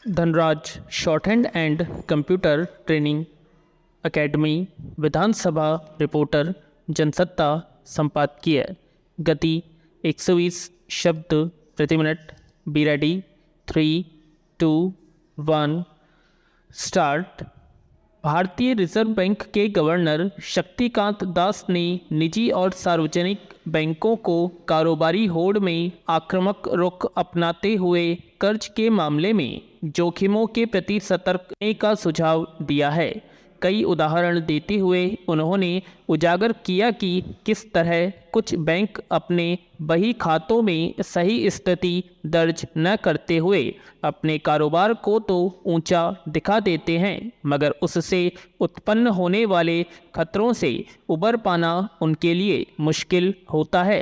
Dhanraj short hand and computer training academy Vidhan Sabha reporter Jansatta संपादकीय गति 120 शब्द प्रति मिनट। Be ready 3, 2, 1 start. भारतीय रिजर्व बैंक के गवर्नर शक्तिकांत दास ने निजी और सार्वजनिक बैंकों को कारोबारी होड़ में आक्रामक रुख अपनाते हुए कर्ज के मामले में जोखिमों के प्रति सतर्क रहने का सुझाव दिया है। कई उदाहरण देते हुए उन्होंने उजागर किया कि किस तरह कुछ बैंक अपने बही खातों में सही स्थिति दर्ज न करते हुए अपने कारोबार को तो ऊंचा दिखा देते हैं, मगर उससे उत्पन्न होने वाले खतरों से उबर पाना उनके लिए मुश्किल होता है।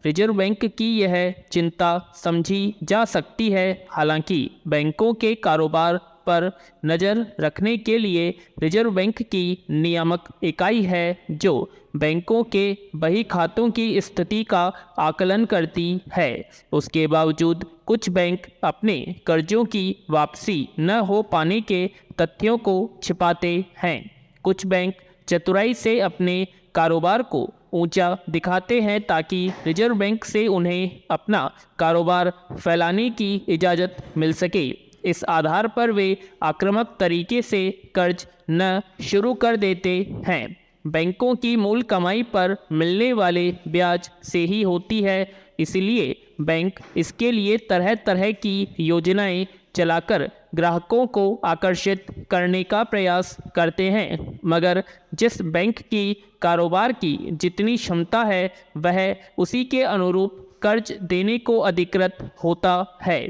रिजर्व बैंक की यह चिंता समझी जा सकती है। हालांकि बैंकों के कारोबार पर नज़र रखने के लिए रिजर्व बैंक की नियामक इकाई है जो बैंकों के बही खातों की स्थिति का आकलन करती है। उसके बावजूद कुछ बैंक अपने कर्जों की वापसी न हो पाने के तथ्यों को छिपाते हैं। कुछ बैंक चतुराई से अपने कारोबार को ऊंचा दिखाते हैं ताकि रिजर्व बैंक से उन्हें अपना कारोबार फैलाने की इजाज़त मिल सके। इस आधार पर वे आक्रामक तरीके से कर्ज न शुरू कर देते हैं। बैंकों की मूल कमाई पर मिलने वाले ब्याज से ही होती है, इसलिए बैंक इसके लिए तरह तरह की योजनाएं चलाकर ग्राहकों को आकर्षित करने का प्रयास करते हैं। मगर जिस बैंक की कारोबार की जितनी क्षमता है वह उसी के अनुरूप कर्ज देने को अधिकृत होता है।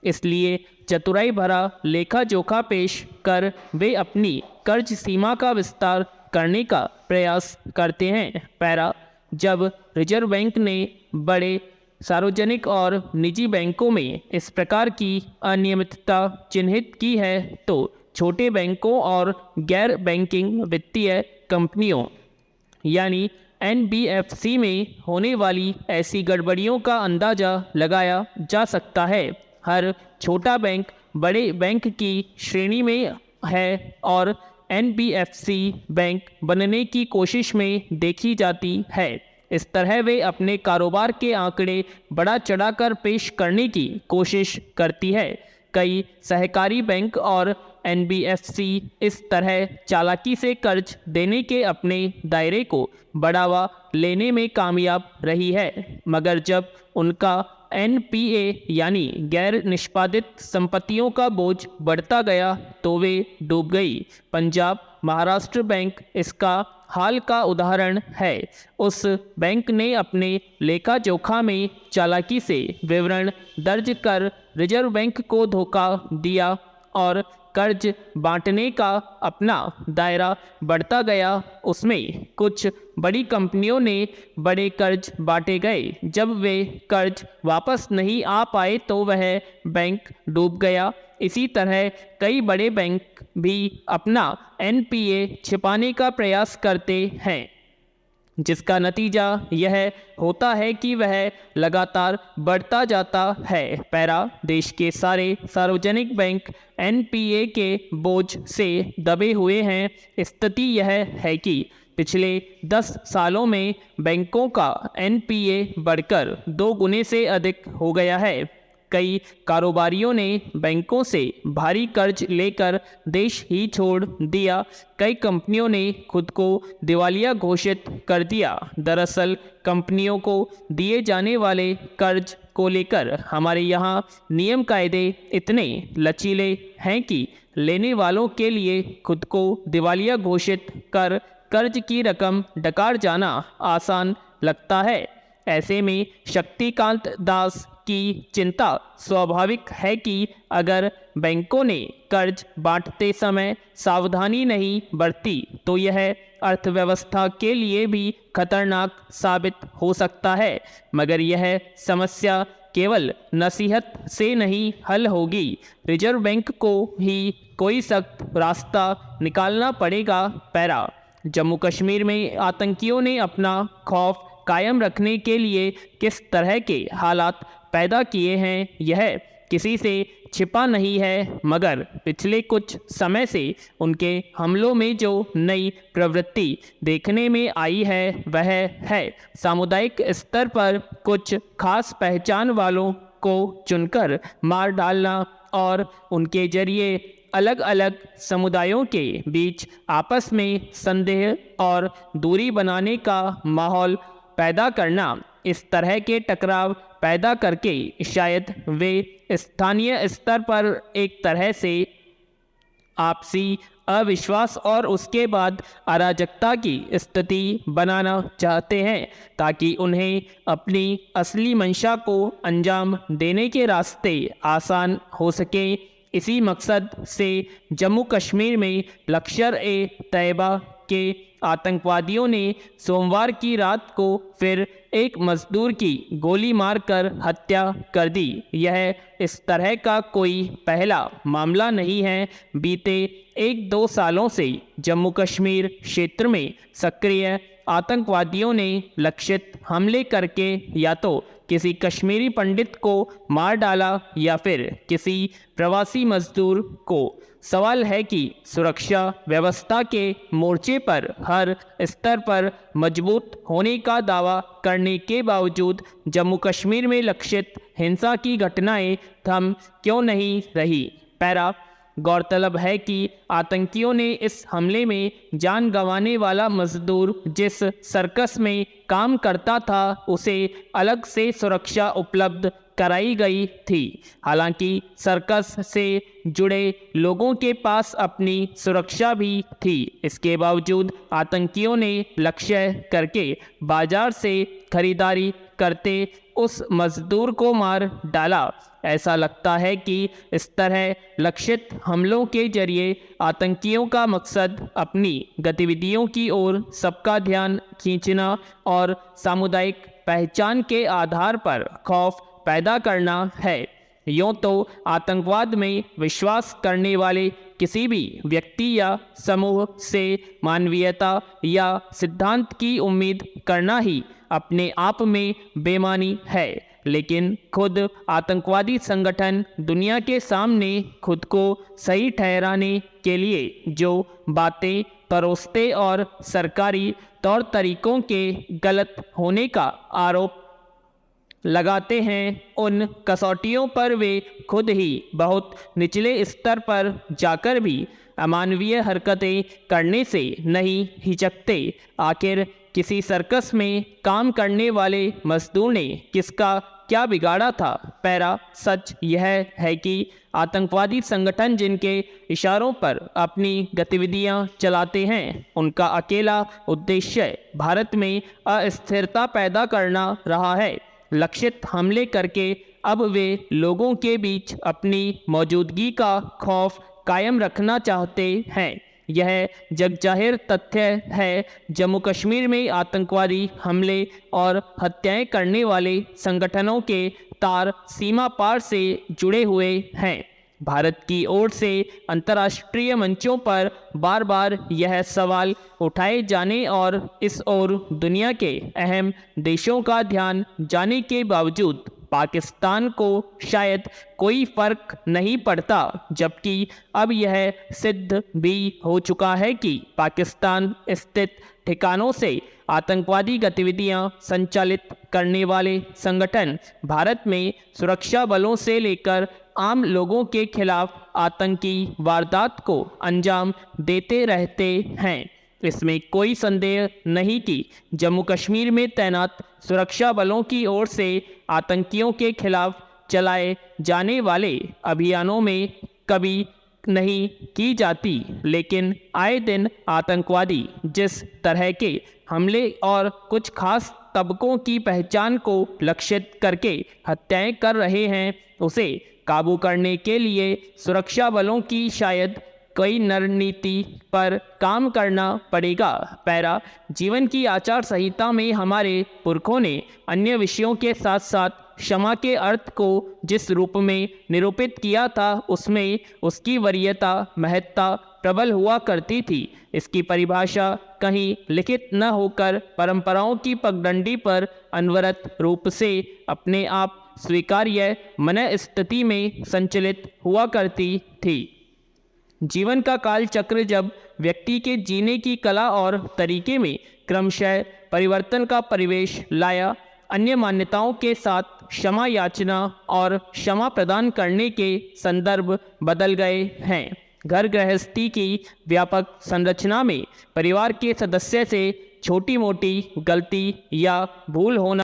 इसलिए चतुराई भरा लेखा जोखा पेश कर वे अपनी कर्ज सीमा का विस्तार करने का प्रयास करते हैं। पैरा, जब रिजर्व बैंक ने बड़े सार्वजनिक और निजी बैंकों में इस प्रकार की अनियमितता चिन्हित की है तो छोटे बैंकों और गैर बैंकिंग वित्तीय कंपनियों यानी NBFC में होने वाली ऐसी गड़बड़ियों का अंदाज़ा लगाया जा सकता है। हर छोटा बैंक बड़े बैंक की श्रेणी में है और NBFC बैंक बनने की कोशिश में देखी जाती है। इस तरह वे अपने कारोबार के आंकड़े बड़ा चढ़ाकर पेश करने की कोशिश करती है। कई सहकारी बैंक और NBFC इस तरह चालाकी से कर्ज देने के अपने दायरे को बढ़ावा लेने में कामयाब रही है, मगर जब उनका NPA यानी गैर निष्पादित संपत्तियों का बोझ बढ़ता गया तो वे डूब गई। पंजाब महाराष्ट्र बैंक इसका हाल का उदाहरण है। उस बैंक ने अपने लेखा जोखा में चालाकी से विवरण दर्ज कर रिजर्व बैंक को धोखा दिया और कर्ज बांटने का अपना दायरा बढ़ता गया। उसमें कुछ बड़ी कंपनियों ने बड़े कर्ज बांटे गए। जब वे कर्ज वापस नहीं आ पाए तो वह बैंक डूब गया। इसी तरह कई बड़े बैंक भी अपना NPA छिपाने का प्रयास करते हैं, जिसका नतीजा यह होता है कि वह लगातार बढ़ता जाता है। पैरा, देश के सारे सार्वजनिक बैंक NPA के बोझ से दबे हुए हैं। स्थिति यह है कि पिछले 10 सालों में बैंकों का NPA बढ़कर 2 गुने से अधिक हो गया है। कई कारोबारियों ने बैंकों से भारी कर्ज लेकर देश ही छोड़ दिया। कई कंपनियों ने खुद को दिवालिया घोषित कर दिया। दरअसल कंपनियों को दिए जाने वाले कर्ज को लेकर हमारे यहाँ नियम कायदे इतने लचीले हैं कि लेने वालों के लिए खुद को दिवालिया घोषित कर कर्ज की रकम डकार जाना आसान लगता है। ऐसे में शक्तिकांत दास की चिंता स्वाभाविक है कि अगर बैंकों ने कर्ज बांटते समय सावधानी नहीं बरती तो यह अर्थव्यवस्था के लिए भी खतरनाक साबित हो सकता है। मगर यह समस्या केवल नसीहत से नहीं हल होगी। रिजर्व बैंक को ही कोई सख्त रास्ता निकालना पड़ेगा। पैरा, जम्मू कश्मीर में आतंकियों ने अपना खौफ कायम रखने के लिए किस तरह के हालात पैदा किए हैं, यह किसी से छिपा नहीं है, मगर पिछले कुछ समय से उनके हमलों में जो नई प्रवृत्ति देखने में आई है वह है सामुदायिक स्तर पर कुछ खास पहचान वालों को चुनकर मार डालना और उनके जरिए अलग अलग समुदायों के बीच आपस में संदेह और दूरी बनाने का माहौल पैदा करना। इस तरह के टकराव पैदा करके शायद वे स्थानीय स्तर पर एक तरह से आपसी अविश्वास और उसके बाद अराजकता की स्थिति बनाना चाहते हैं, ताकि उन्हें अपनी असली मंशा को अंजाम देने के रास्ते आसान हो सके। इसी मकसद से जम्मू कश्मीर में लश्कर-ए-तैयबा के आतंकवादियों ने सोमवार की रात को फिर एक मजदूर की गोली मारकर हत्या कर दी। यह इस तरह का कोई पहला मामला नहीं है। बीते 1-2 सालों से जम्मू कश्मीर क्षेत्र में सक्रिय आतंकवादियों ने लक्षित हमले करके या तो किसी कश्मीरी पंडित को मार डाला या फिर किसी प्रवासी मजदूर को। सवाल है कि सुरक्षा व्यवस्था के मोर्चे पर हर स्तर पर मजबूत होने का दावा करने के बावजूद जम्मू कश्मीर में लक्षित हिंसा की घटनाएं थम क्यों नहीं रही। पैरा गौरतलब है कि आतंकियों ने इस हमले में जान गंवाने वाला मजदूर जिस सर्कस में काम करता था उसे अलग से सुरक्षा उपलब्ध कराई गई थी। हालांकि सर्कस से जुड़े लोगों के पास अपनी सुरक्षा भी थी। इसके बावजूद आतंकियों ने लक्ष्य करके बाजार से खरीदारी करते उस मजदूर को मार डाला। ऐसा लगता है कि इस तरह लक्षित हमलों के जरिए आतंकियों का मकसद अपनी गतिविधियों की ओर सबका ध्यान खींचना और सामुदायिक पहचान के आधार पर खौफ पैदा करना है। यूँ तो आतंकवाद में विश्वास करने वाले किसी भी व्यक्ति या समूह से मानवीयता या सिद्धांत की उम्मीद करना ही अपने आप में बेईमानी है, लेकिन खुद आतंकवादी संगठन दुनिया के सामने खुद को सही ठहराने के लिए जो बातें परोसते और सरकारी तौर तरीकों के गलत होने का आरोप लगाते हैं, उन कसौटियों पर वे खुद ही बहुत निचले स्तर पर जाकर भी अमानवीय हरकतें करने से नहीं हिचकते। आखिर किसी सर्कस में काम करने वाले मजदूर ने किसका क्या बिगाड़ा था। पैरा सच यह है कि आतंकवादी संगठन जिनके इशारों पर अपनी गतिविधियां चलाते हैं उनका अकेला उद्देश्य भारत में अस्थिरता पैदा करना रहा है। लक्षित हमले करके अब वे लोगों के बीच अपनी मौजूदगी का खौफ कायम रखना चाहते हैं। यह जगजाहिर तथ्य है। जम्मू कश्मीर में आतंकवादी हमले और हत्याएं करने वाले संगठनों के तार सीमा पार से जुड़े हुए हैं। भारत की ओर से अंतर्राष्ट्रीय मंचों पर बार बार यह सवाल उठाए जाने और इस ओर दुनिया के अहम देशों का ध्यान जाने के बावजूद पाकिस्तान को शायद कोई फर्क नहीं पड़ता, जबकि अब यह सिद्ध भी हो चुका है कि पाकिस्तान स्थित ठिकानों से आतंकवादी गतिविधियां संचालित करने वाले संगठन भारत में सुरक्षा बलों से लेकर आम लोगों के खिलाफ आतंकी वारदात को अंजाम देते रहते हैं। इसमें कोई संदेह नहीं कि जम्मू कश्मीर में तैनात सुरक्षा बलों की ओर से आतंकियों के खिलाफ चलाए जाने वाले अभियानों में कभी नहीं की जाती, लेकिन आए दिन आतंकवादी जिस तरह के हमले और कुछ खास तबकों की पहचान को लक्षित करके हत्याएं कर रहे हैं, उसे काबू करने के लिए सुरक्षा बलों की शायद कई रणनीति पर काम करना पड़ेगा। पैरा जीवन की आचार संहिता में हमारे पुरखों ने अन्य विषयों के साथ साथ क्षमा के अर्थ को जिस रूप में निरूपित किया था उसमें उसकी वरीयता महत्ता प्रबल हुआ करती थी। इसकी परिभाषा कहीं लिखित न होकर परंपराओं की पगडंडी पर अनवरत रूप से अपने आप स्वीकार्य मन स्थिति में संचालित हुआ करती थी। जीवन का काल चक्र जब व्यक्ति के जीने की कला और तरीके में क्रमशः परिवर्तन का परिवेश लाया, अन्य मान्यताओं के साथ क्षमा याचना और क्षमा प्रदान करने के संदर्भ बदल गए हैं। घर गृहस्थी की व्यापक संरचना में परिवार के सदस्य से छोटी मोटी गलती या भूल होना